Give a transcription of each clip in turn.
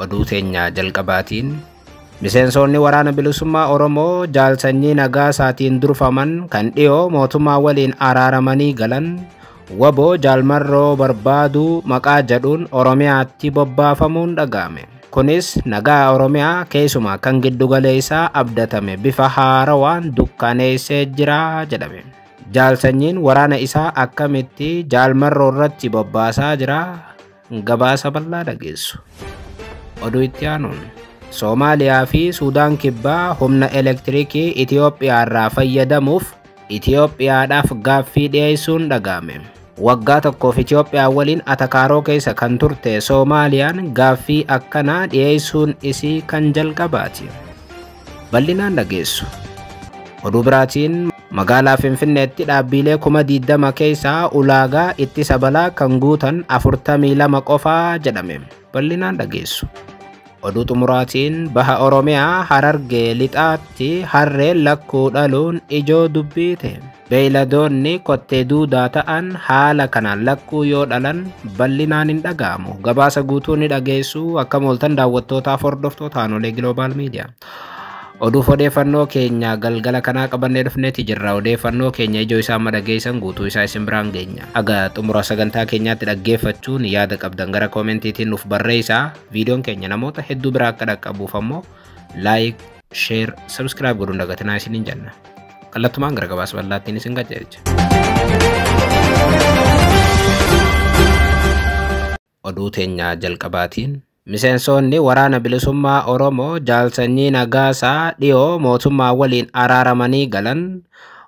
oduu teenya jalqabaatiin miseensonni waraana bilisummaa Oromoo jaalsanyii nagaa saatiin durfaman kan dhiyoo mootummaa waliin araaramanii galan waboo jaalmarroo barbaadu maqaa jedhuun Oromiyaatti bobbaafamuun dhaga'ame. Kunis nagaa Oromiyaa keessumaa kan giddugaleessaa abdatame bifa haarawaan dukkaneessee jira jedhame. Jaalsanyiin waraana isaa akkamitti jaalmarroo irratti bobbaasaa jira? Gabaasa bal'aa dhageessu. Oduu itti aanuun Soomaaliyaa fi Suudaan kibbaa humna elektiriikii Itoophiyaa irraa fayyadamuuf Itoophiyaadhaaf gaaffii dhiyeessuun dhaga'ame. Waggaa tokkoof Itoophiyaa waliin atakaaroo keessa kan turte Soomaaliyaan gaaffii akkanaa dhiyeessuun isii kan jalqabaati. Bal'inaan dhageessu. Oduu biraatiin magaalaa Finfinneetti dhaabbilee 20 keessaa ulaagaa ittisa balaa kan guutan 42 qofaa jedhame. Bal'inaan dhageessu. Oduu xumuraatiin baha Oromiyaa Harargee lixaatti harreen lakkuu dhaluun ijoo dubbiite. Beeyladoonni kottee duudaa ta'an haala kanaan lakkuu yoo dhalan bal'inaan hin dhaga'amu. Gabaasa guutuu ni dhageessu. Akka mooltan daawwattootaaf hordoftoota Aanolee Global Media. Oduuf odeeffannoo keenya galgala kanaa qabannee dhufneeti jirra. Odeeffannoo keenya ijoo isaa amma dhageessan guutuu isaa isin biraan geenya. Aga xumura sagantaa keenyaatti dhaggeeffachuun yaada qabdan gara koomentiitiin nuuf barreessaa. Viidiyoon keenya namoota hedduu biraa akka dhaqqabuuf ammoo laayik, sheer, sabskiraayib godhuun dagatinaa isiniin jenna. Kallattumaan gara gabaasa bal'aattiin isin qajeelcha. Oduu teenya jalqabaatiin miseensonni waraana bilisummaa Oromoo jaalsanyii nagaasaa dhiyoo mootummaa waliin araaramanii galan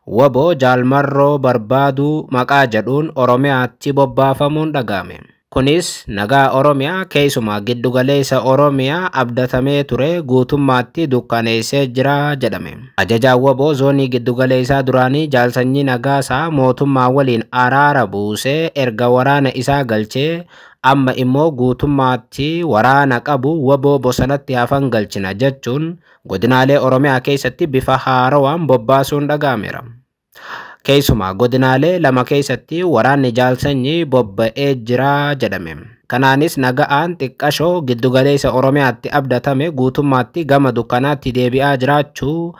waboo jaalmarroo barbaadu maqaa jedhuun Oromiyaatti bobbaafamuun dhaga'ame. Kunis nagaa Oromiyaa keessumaa giddugaleessa Oromiyaa abdatamee ture guutummaatti dukkaneessee jira jedhame. Ajajaan waboo zoonii giddugaleessaa duraanii jaalsanyii nagaasaa mootummaa waliin araara buusee erga waraana isaa galchee amma immoo guutummaatti waraana qabu waboo bosonatti hafan galchina jechuun godinaalee Oromiyaa keessatti bifa haarawaan bobbaasuun dhaga'ameera. Keessumaa godinaalee lama keessatti waraanni jaalsanyii bobba'ee jira jedhame. Kanaanis naga'aan xiqqashoo giddugaleessa Oromiyaatti abdatame guutummaatti gama dukkanaatti deebi'aa jiraachuu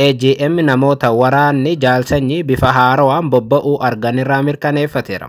AGM namoota waraanni jaalsanyii bifa haarawaan bobba'uu arganirraa mirkaneeffateera.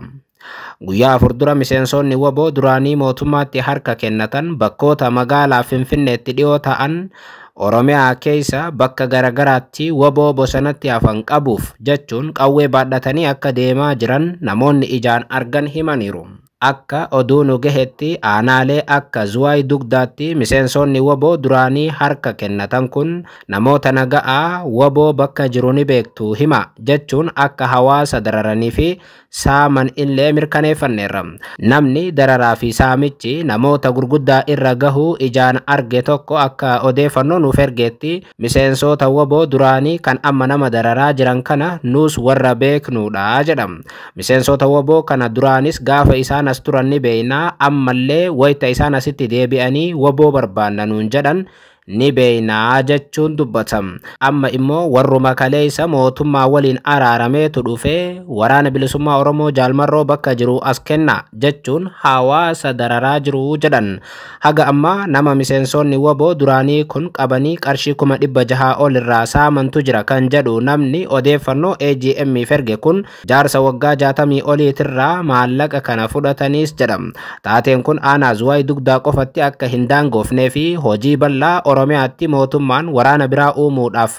Guyyaa 4 dura miseensonni waboo duraanii mootummaatti harka kennatan bakkoota magaalaa Finfinneetti dhiyoo ta'an Oromiyaa keessa bakka garagaraatti waboo bosonatti hafan qabuuf jechuun qawwee baadhatanii akka deemaa jiran namoonni ijaan argan himaniiru. Akka oduu nu gahetti aanaalee akka Zuwaay Dugdaatti miseensonni waboo duraanii harka kennatan kun namoota naga'aa waboo bakka jiru ni beektu hima jechuun akka hawaasa dararanii fi saaman illee mirkaneeffanneerra. Namni dararaa fi saamichi namoota gurguddaa irra gahuu ijaan arge tokko akka odeeffannoo nuuf ergeetti miseensota waboo duraanii kan amma nama dararaa jiran kana nuus warra beeknuudha jedhama. Miseensota waboo kana duraanis gaafa isaan as turan ni beeynaa ammallee wayita isaan asitti deebi'anii waboo barbaannanuun jedhan ni beeynaa jechuun dubbatam. Amma immoo warruma kaleessa mootummaa waliin araarameetu dhufee waraana bilisummaa Oromoo jaalmarroo bakka jiru as kenna jechuun hawaasa dararaa jiru jedhan. Haga amma nama miseensonni waboo duraanii kun qabanii qarshii 600 ol irraa saamantu jira kan jedhu namni odeeffannoo AGM erge kun jaarsa waggaa 60 oliitirraa maallaqa kana fudhataniis jedham. Taateen kun aanaa Zuwaay Dugdaa qofatti akka hin daangoofnee fi hojii bal'aa Oromiyaatti mootummaan waraana biraa uumuudhaaf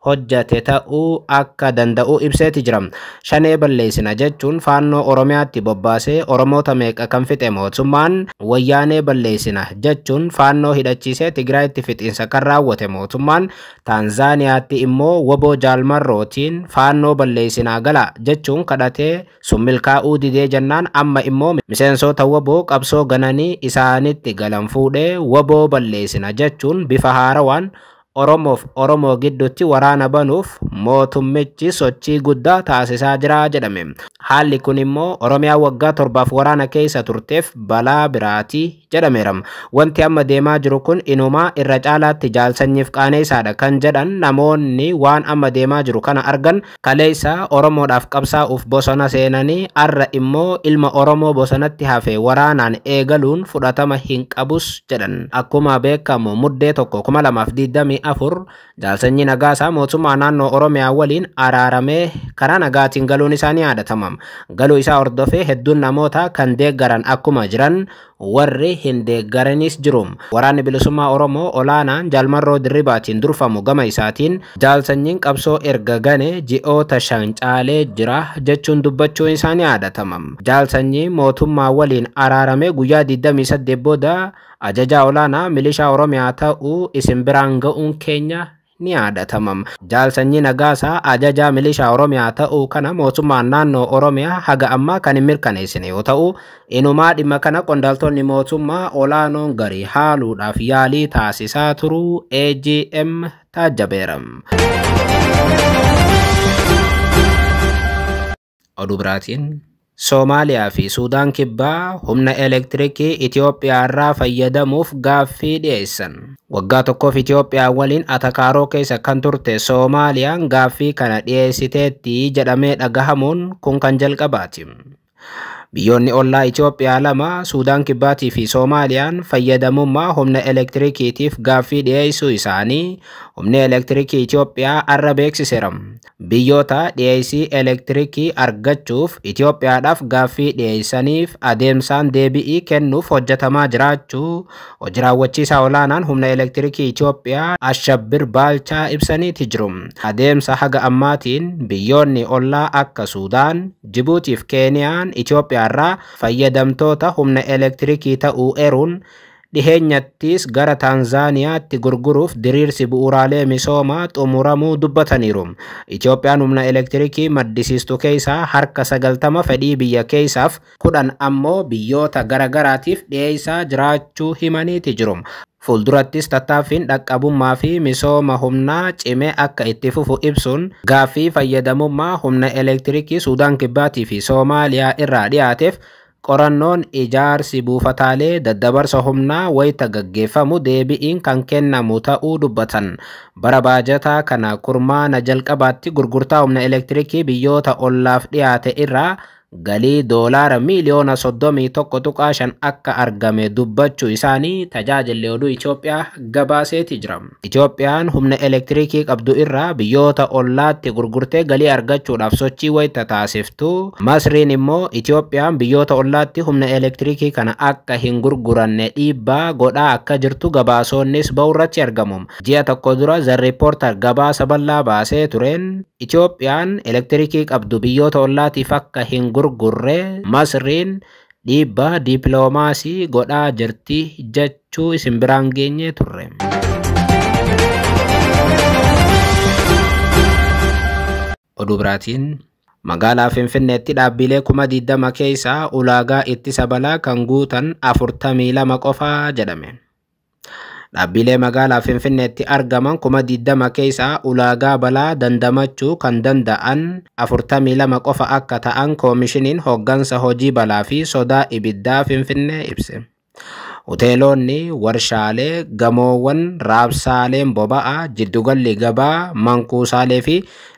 hojjate ta'uu akka danda'u ibseeti jira. Shanee balleessina jechuun faannoo Oromiyaatti bobbaasee Oromoota meeqa kan fixe mootummaan wayyaanee balleessina jechuun faannoo hidhachiisee Tigraayitti fixiinsa kan raawwate mootummaan Taanzaaniyaatti immoo waboo jaalmarrootiin faannoo balleessinaa gala jechuun kadhatee sun milkaa'uu didee jennaan amma immoo miseensota waboo qabsoo gananii isaanitti galan fuudhee waboo balleessina jechuun bifa haarawaan Oromoof Oromoo gidduutti waraana banuuf mootummichi sochii guddaa taasisaa jira jedhame. haalli kun immoo Oromiyaa waggaa 7 waraana keessa turteef balaa biraati jedhameera. Wanti amma deemaa jiru kun inumaa irra caalaatti jaalsanyiif qaaneessaadha kan jedhan namoonni waan amma deemaa jiru kana argan kaleessa Oromoodhaaf qabsaa'uuf bosona seenanii arra immoo ilma Oromoo bosonatti hafe waraanaan eegaluun fudhatama hin qabus jedhan. Akkuma beekamu muddee 2024 jaalsanyi Nagaasaa mootummaa naannoo Oromiyaa waliin araaramee karaa nagaatiin galuun isaanii yaadatamam. Galuu isaa hordofee hedduun namoota kan deeggaran akkuma jiran warri hin deeggaranis jiru. Waraanni bilisummaa Oromoo olaanaan Jaalmarroo Dirribaatiin durfamu gama isaatiin jaalsanyiin qabsoo erga gane ji'oota 5 caalee jira jechuun dubbachuun isaanii yaadatamam. Jaalsanyii mootummaa waliin araaramee guyyaa 28 booda ajajaa olaanaa milishaa Oromiyaa ta'uu isin biraan ga'uun keenya ni yaadatamam. Jaalsanyi Nagaasaa ajajaa milishaa Oromiyaa ta'uu kana mootummaan naannoo Oromiyaa haga ammaa kan hin mirkaneessine yoo ta'u inumaa dhimma kana qondaaltonni mootummaa olaanoon garii haaluudhaaf yaalii taasisaa turuu AGM taajjabeera. Oduu biraatiin Soomaaliyaa fi Suudaan kibbaa humna elektirikii Itoophiyaa irraa fayyadamuuf gaaffii dhiyeessan. Waggaa tokkoof Itoophiyaa waliin atakaaroo keessa kan turte Soomaaliyaan gaaffii kana dhiyeessiteetti jedhamee dhagahamuun kun kan jalqabaati. Biyyoonni ollaa Itoophiyaa lama Suudaan kibbaatii fi Soomaaliyaan fayyadamummaa humna elektirikiitiif gaaffii dhiyeessuu isaanii humni elektirikii Itoophiyaa arra beeksiseera. Biyyoota dhiyeessii elektirikii argachuuf Itoophiyaadhaaf gaaffii dhiyeessaniif adeemsaan deebi'ii kennuuf hojjetamaa jiraachuu hojii raawwachiisaa olaanaan humna elektirikii Itoophiyaa Ashabbir Baalchaa ibsaniiti jiru. Adeemsa haga ammaatiin biyyoonni ollaa akka Suudaan, Jibuutii fi Keeniyaan Itoophiyaa irraa fayyadamtoota humna elektirikii ta'uu eeruun dhiheenyattis gara Taanzaaniyaatti gurguruuf diriirsi bu'uuraalee misoomaa xumuramuu dubbataniiru. Itoophiyaan humna elektirikii maddisiistu keessaa harka 90 fedhii biyya keessaaf 10 ammoo biyyoota garagaraatiif dhiyeessaa jiraachuu himaniiti jiru. Fuuldurattis tattaaffiin dhaqqabummaa fi misooma humnaa cimee akka itti fufu ibsuun gaaffii fayyadamummaa humna elektirikii Suudaan kibbaatii fi Soomaaliyaa irraa dhiyaateef qorannoon ijaarsi buufataalee daddabarsa humnaa wayita gaggeeffamu deebi'iin kan kennamu ta'uu dubbatan. Bara baajataa kana kurmaana jalqabaatti gurgurtaa humna elektirikii biyyoota ollaaf dhiyaate irraa galii doolaara miliyoona 31.5 akka argame dubbachuu isaanii tajaajilli oduu Itoophiyaa gabaaseeti jira. Itoophiyaan humna elektirikii qabdu irraa biyyoota ollaatti gurgurtee galii argachuudhaaf sochii wayita taasiftu. Masriin immoo Itoophiyaan biyyoota ollaatti humna elektirikii kana akka hin gurguranne dhiibbaa godhaa akka jirtu gabaasonnis ba'urratti argamu. Ji'a tokko dura The Reporter gabaasa bal'aa baasee tureen Itoophiyaan elektirikii qabdu biyyoota ollaatiif akka hin gurgurre Masriin dhiibbaa dippiloomaasii godhaa jirti jechuu isin biraan geenye turre. Oduu biraatiin magaalaa Finfinneetti dhaabbilee 20 keessaa ulaagaa ittisa balaa kan guutan 42 qofaa jedhame. Dhaabbilee magaalaa Finfinneetti argaman 20 keessaa ulaagaa balaa dandamachuu kan danda'an 42 qofa akka ta'an koomishiniin hooggansa hojii balaa fi sodaa ibiddaa Finfinnee ibse. Hoteelonni, warshaalee, gamoowwan, raabsaaleen boba'aa, jiddugalli gabaa, mankuusaalee fi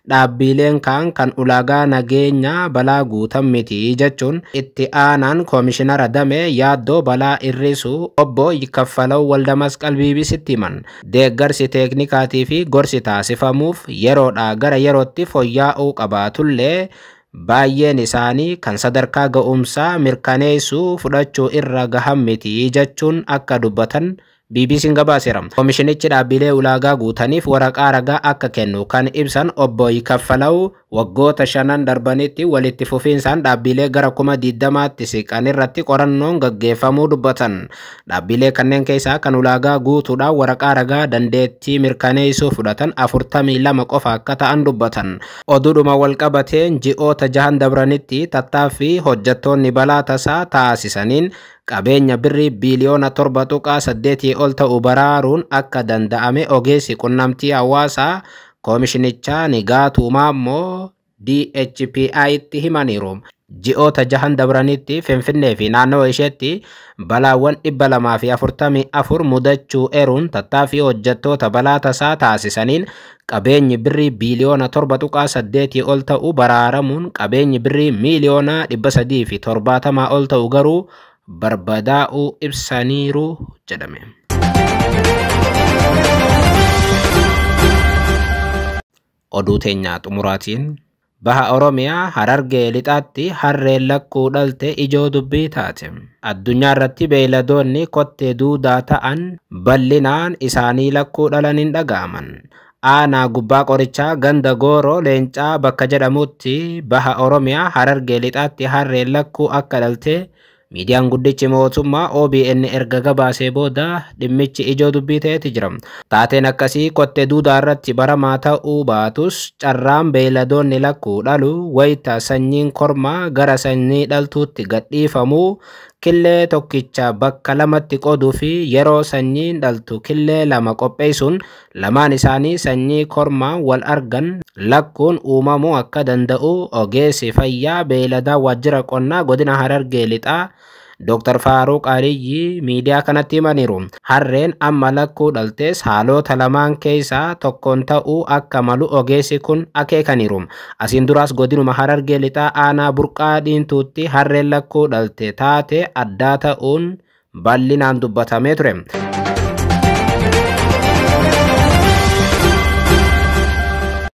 dhaabbileen kan ulaagaa nageenyaa balaa guutan miti jechuun itti aanaan koomishinara damee yaaddoo balaa hir'isuu obbo Kaffalaw Waldamasqal BBC'tti himan. Deeggarsi teeknikaatii fi gorsi taasifamuuf yeroodhaa gara yerootti fooyya'uu qabaatullee baay'een isaanii kan sadarkaa ga'umsaa mirkaneessuu fudhachuu irra gahan miti jechuun akka dubbatan BBC'n gabaaseera. Koomishinichi dhaabbilee ulaagaa guutaniif waraqaa ragaa akka kennu kan ibsan obbo Kaffalaw waggoota 5 darbanitti walitti fufiinsaan dhaabbilee gara 20tti siqan irratti qorannoon gaggeeffamuu dubbatan. Dhaabbilee kanneen keessaa kan ulaagaa guutuudhaan waraqaa ragaa dandeettii mirkaneessuu fudhatan 42 qofa akka ta'an dubbatan. Oduudhuma walqabateen ji'oota 6 dabranitti tattaaffii hojjettoonni balaa tasaa taasisaniin qabeenya birrii biliyoona 7.8 ol ta'u baraaruun akka danda'ame ogeessi qunnamtii hawaasaa koomishinichaa Nigaatuu Maammoo DHPI'tti himaniiru. ji'oota jahan dabranitti Finfinnee fi naannoo isheetti balaawwan 244 mudachuu eeruun tattaaffii hojjettoota balaa tasaa taasisaniin qabeenyi birrii biiliyoona 7.8 ol ta'u baraaramuun qabeenyi birrii miiliyoona 370 ol ta'u garuu barbadaa'uu ibsaniiru jedhame. Oduu teenya xumuraatiin Baha Oromiyaa Harargee lixaatti harreen lakkuu dhalte ijoo dubbii taate. Addunyaa irratti beeyladoonni kottee duudaa ta'an bal'inaan isaanii lakkuu dhalan hin dhaga'aman. Aanaa gubbaa qorichaa ganda Gooroo Leencaa bakka jedhamutti Baha Oromiyaa Harargee lixaatti harreen lakkuu akka dhalte miidiyaan guddichi mootummaa OBN erga gabaasee booda dhimmichi ijoo dubbii ta'eeti jira. Taateen akkasii kottee duudaa irratti baramaa ta'uu baatus carraan beeyladoonni lakkuu dhalu wayita sanyiin kormaa gara sanyii dhaltuutti gadhiifamuu killee tokkicha bakka lamatti qooduu fi yeroo sanyiin dhaltu killee lama qopheessuun lamaan isaanii sanyii kormaa wal argan lakkuun uumamuu akka danda'u ogeessi fayyaa beeyladaa waajjira qonnaa godina Harargee lixaa Dr. Faaruq Aliyyi miidiyaa kanatti himaniiru. Harreen amma lakkuu dhaltes haalota lamaan keessaa tokkoon ta'uu akka malu ogeessi kun akeekaniiru. Asiin duraas godinuma Harargee lixaa aanaa Burqaa Diintuutti harreen lakkuu dhalte taate addaa ta'uun bal'inaan dubbatamee ture.